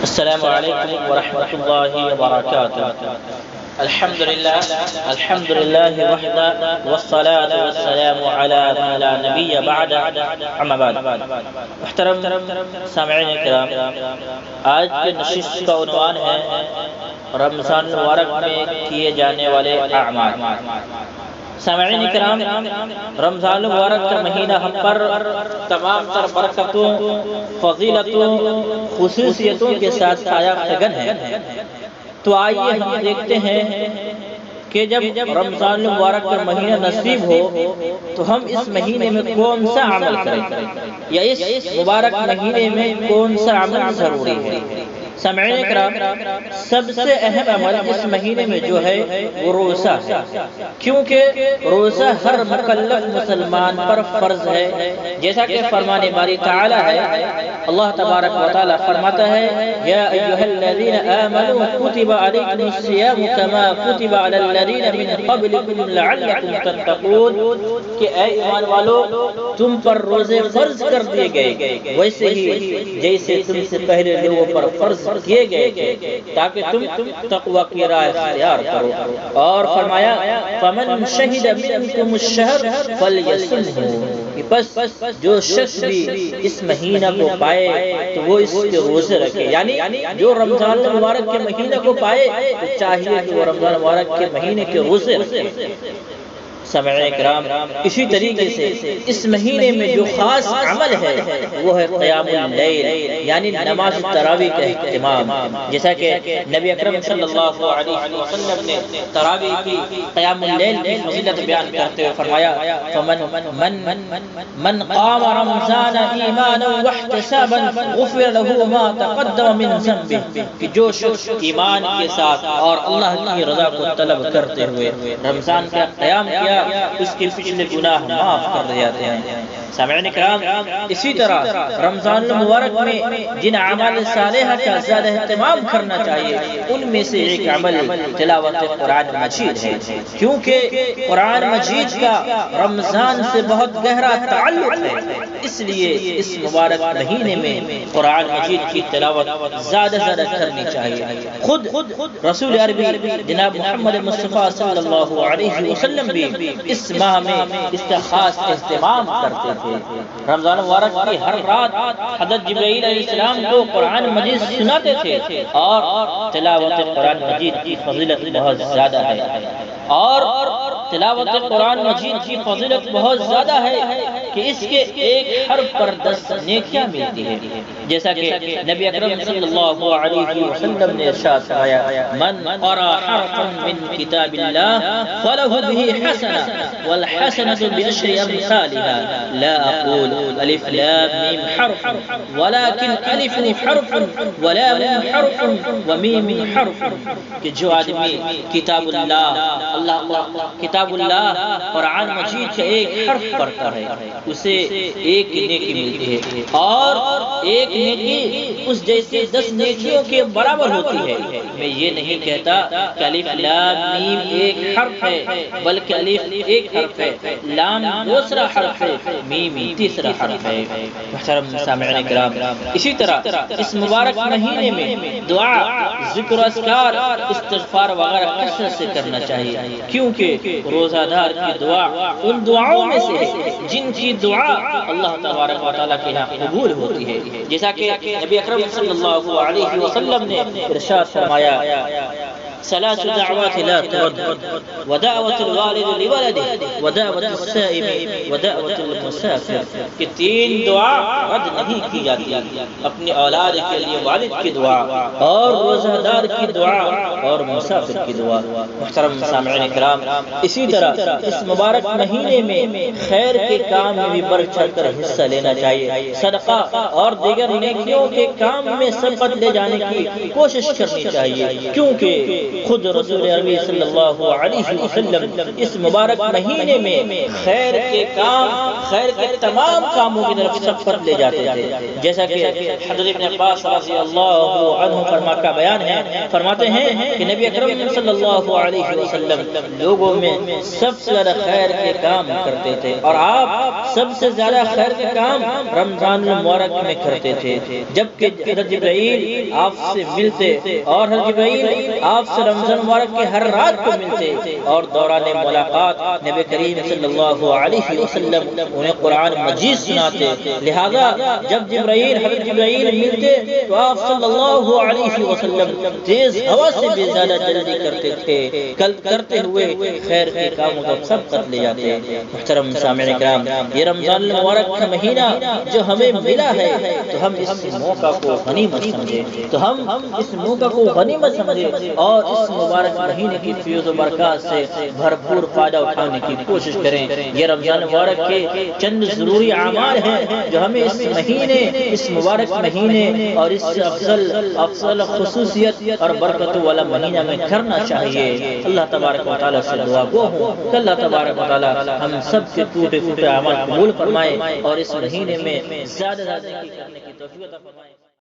السلام علیکم ورحمۃ اللہ وبرکاتہ۔ الحمد للہ وحدہ والصلاة والسلام علی من لا نبی بعد اما بعد۔ محترم سامعین کرام، آج کے نشست کا عنوان ہے رمضان المبارک میں کیے جانے والے اعمال۔ سامعین کرام، رمضان المبارک کا مہینہ ہم پر تمام تر برکتوں، فضیلتوں، خصوصیتوں کے ساتھ سایہ فگن ہے۔ تو آئیے ہم دیکھتے ہیں کہ جب رمضان المبارک کا مہینہ نصیب ہو تو ہم اس مہینے میں کون سا عمل کریں، یا اس مبارک مہینے میں کون سا عمل ضروری ہے۔ سامعین کرام، سب سے اہم عمل اس مہینے میں جو ہے وہ روزہ ہے، کیونکہ روزہ ہر مکلف مسلمان پر فرض ہے۔ جیسا کہ فرمان باری تعالی ہے، اللہ تبارک و تعالی فرماتا ہے یا ایھا الذین آمنوا کتب علیکم الصیام کما کتب علی الذین من قبلکم لعلکم تتقون، کہ اے ایمان والو، تم پر روزے فرض کر دیے گئے ویسے ہی جیسے تم سے پہلے لوگوں پر فرض کیے گئے تاکہ تم تقوی کی راہ اختیار کرو۔ اور فرمایا فمن شہد منکم الشہر فلیصمہ، بس جو شخص بھی اس مہینہ کو پائے تو وہ اس کے روزے رکھے، یعنی جو رمضان المبارک کے مہینے کو پائے تو چاہیے کہ وہ رمضان المبارک کے مہینے کے روزے رکھے۔ سامعین کرام، اسی طریقے سے اس مہینے میں جو خاص عمل ہے وہ ہے قیام اللیل، یعنی نماز تراویح کا اہتمام۔ جیسا کہ نبی اکرم صلی اللہ علیہ وسلم نے تراویح کی، قیام اللیل کی فضیلت بیان کرتے ہوئے فرمایا من قام رمضان ایمانا واحتسابا غفر له ما تقدم من ذنبه، کہ جو شخص ایمان کے ساتھ اور اللہ کی رضا کو طلب کرتے ہوئے رمضان کا قیام کیا، اس کے پچھلے گناہ معاف کر دیے جاتے ہیں۔ سامعین کرام، اسی طرح رمضان المبارک میں جن اعمال صالحہ کا زیادہ اہتمام کرنا چاہیے ان میں سے ایک عمل تلاوت قرآن مجید ہے، کیونکہ قرآن مجید کا رمضان سے بہت گہرا تعلق ہے۔ اس لیے اس مبارک مہینے میں قرآن مجید کی تلاوت زیادہ سے زیادہ کرنی چاہیے۔ خود رسول عربی جناب محمد مصطفیٰ صلی اللہ علیہ وسلم بھی اس ماہ میں اس کا خاص اہتمام کرتے تھے۔ رمضان مبارک کی ہر رات حضرت جبرائیل علیہ السلام کو قرآن مجید سناتے تھے، اور تلاوت قرآن مجید کی فضیلت بہت زیادہ ہے، اور تلاوت قرآن مجید کی فضیلت بہت زیادہ ہے کہ اس کے ایک حرف پر 10 نیکیاں ملتی ہیں۔ جیسا کہ نبی اکرم صلی اللہ علیہ وسلم نے ارشاد فرمایا من قرأ حرفا من کتاب اللہ فلہ بہ حسنہ والحسنۃ بعشر امثالها، لا اقول الف لام میم حرف ولكن الف حرف ولام حرف ومیم حرف، کہ جو آدمی کتاب قرآن مجید کا ایک حرف پڑھتا ہے اسے ایک نیکی ملتی ہے، اور ایک نیکی اس جیسے 10 نیکیوں کے برابر ہوتی ہے۔ میں یہ نہیں کہتا کہ الف لام میم ایک حرف ہے، بلکہ الف ایک حرف ہے، لام دوسرا حرف ہے، میم تیسرا حرف ہے۔ محترم سامعین کرام، اسی طرح اس مبارک مہینے میں دعا، ذکر و اذکار، استغفار وغیرہ کثرت سے کرنا چاہیے، کیونکہ روزہ دار کی دعا ان دعاؤں میں سے ہے جن کی دعا اللہ تبارک و تعالیٰ کے یہاں قبول ہوتی ہے۔ جیسا کہ نبی اکرم صلی اللہ علیہ وسلم نے ارشاد فرمایا ثلاث دعوات لا ترد، ودعوة الوالد لولده، ودعوة السائم، ودعوة المسافر، کہ 3 دعا رد نہیں کی جاتی، اپنی اولاد کے لیے والد کی دعا، اور روزہ دار کی دعا، اور مسافر کی دعا۔ محترم سامعین کرام، اسی طرح اس مبارک مہینے میں خیر کے کام میں بھی بڑھ چڑھ کر حصہ لینا چاہیے، صدقہ اور دیگر نیکیوں کے کام میں سبقت لے جانے کی کوشش کرنی چاہیے، کیونکہ خود رسول عربی صلی اللہ علیہ وسلم اس مبارک مہینے میں خیر کے کام، خیر کے تمام کاموں کی طرف سبقت لے جاتے تھے، جیسا کہ حضرت ابن عباس رضی اللہ عنہ کا بیان ہے، فرماتے ہیں کہ نبی اکرم صلی اللہ علیہ وسلم لوگوں میں سب سے زیادہ خیر کے کام کرتے تھے، اور آپ سب سے زیادہ خیر کے کام رمضان المبارک میں کرتے تھے، جبکہ حضرت جبرائیل آپ سے ملتے اور حضرت جبرائیل آپ سے رمضان مبارک کے ہر رات کو ملتے، اور دوران ملاقات نبی کریم صلی اللہ علیہ وسلم انہیں قرآن مجید سناتے، لہذا جب حضرت جبرائیل ملتے تو آپ صلی اللہ علیہ وسلم تیز ہوا سے بھی زیادہ جلدی کرتے تھے، کرتے ہوئے خیر کے کاموں کا سبقت لے جاتے۔ محترم سامعین کرام، یہ رمضان المبارک کا مہینہ جو ہمیں ملا ہے تو ہم اس موقع کو غنیمت سمجھے اور اس مبارک مہینے کی فیض و برکات سے بھرپور فائدہ اٹھانے کی کوشش کریں۔ یہ رمضان مبارک کے چند ضروری اعمال ہیں جو ہمیں اس مبارک مہینے اور اس افضل خصوصیت اور برکت والا مہینہ میں کرنا چاہیے۔ اللہ تبارک و تعالیٰ سے دعا گو ہوں کہ اللہ تبارک و تعالیٰ ہم سب کے ٹوٹے اعمال قبول فرمائے اور اس مہینے میں زیادہ کرنے کی توفیق عطا فرمائے۔